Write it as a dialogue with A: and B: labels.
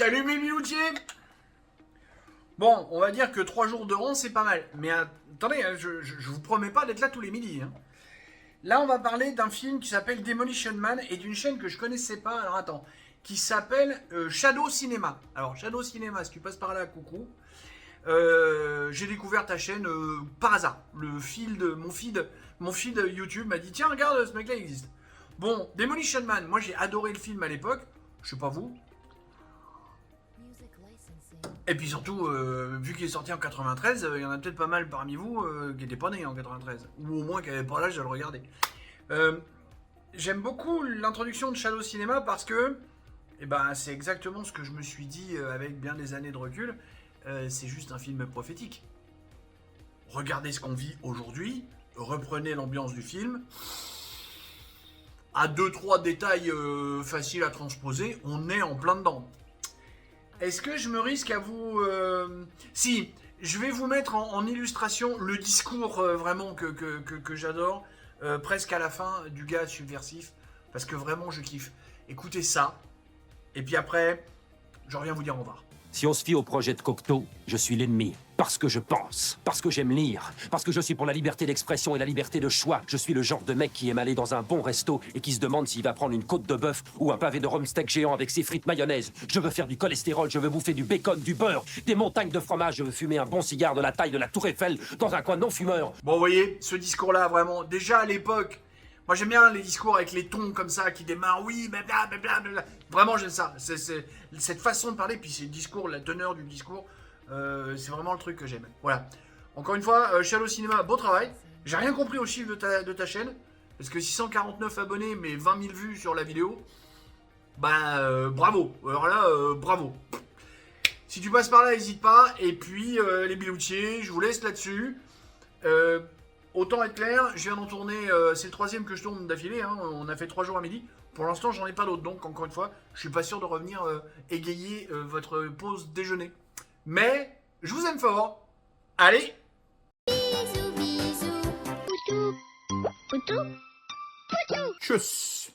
A: Salut mes biloutiers. Bon, on va dire que 3 jours de rang, c'est pas mal. Mais attendez, hein, je vous promets pas d'être là tous les midis. Hein. Là, on va parler d'un film qui s'appelle Demolition Man et d'une chaîne que je connaissais pas. Alors attends, qui s'appelle Shadow Cinema. Alors Shadow Cinema, si tu passes par là, coucou. J'ai découvert ta chaîne par hasard. Mon feed YouTube m'a dit tiens regarde ce mec-là existe. Bon, Demolition Man, moi j'ai adoré le film à l'époque. Je sais pas vous. Et puis surtout, vu qu'il est sorti en 93, il y en a peut-être pas mal parmi vous qui n'étaient pas nés en 93. Ou au moins qui n'avaient pas l'âge de le regarder. J'aime beaucoup l'introduction de Shadow Cinema parce que c'est exactement ce que je me suis dit avec bien des années de recul. C'est juste un film prophétique. Regardez ce qu'on vit aujourd'hui, reprenez l'ambiance du film. À 2-3 détails faciles à transposer, on est en plein dedans. Est-ce que je me risque à vous... Si, je vais vous mettre en illustration le discours vraiment que j'adore, presque à la fin du gars subversif, parce que vraiment je kiffe. Écoutez ça, et puis après, je reviens vous dire au revoir.
B: Si on se fie au projet de Cocteau, je suis l'ennemi. Parce que je pense, parce que j'aime lire, parce que je suis pour la liberté d'expression et la liberté de choix. Je suis le genre de mec qui aime aller dans un bon resto et qui se demande s'il va prendre une côte de bœuf ou un pavé de rhum steak géant avec ses frites mayonnaise. Je veux faire du cholestérol, je veux bouffer du bacon, du beurre, des montagnes de fromage. Je veux fumer un bon cigare de la taille de la Tour Eiffel dans un coin non-fumeur.
A: Bon, vous voyez, ce discours-là, vraiment, déjà à l'époque... Moi j'aime bien les discours avec les tons comme ça qui démarrent, oui, blablabla. Vraiment j'aime ça. C'est cette façon de parler, puis c'est le discours, la teneur du discours, c'est vraiment le truc que j'aime. Voilà. Encore une fois, Shadow Cinema, beau travail. J'ai rien compris au chiffre de ta chaîne, parce que 649 abonnés, mais 20 000 vues sur la vidéo, bravo. Alors là, bravo. Si tu passes par là, n'hésite pas. Et puis, les biloutiers, je vous laisse là-dessus. Autant être clair, je viens d'en tourner, c'est le 3e que je tourne d'affilée, hein, on a fait 3 jours à midi. Pour l'instant, j'en ai pas d'autres, donc encore une fois, je suis pas sûr de revenir égayer votre pause déjeuner. Mais, je vous aime fort. Allez.
C: Bisous, bisous. Poutou. Poutou. Poutou.
A: Tchuss.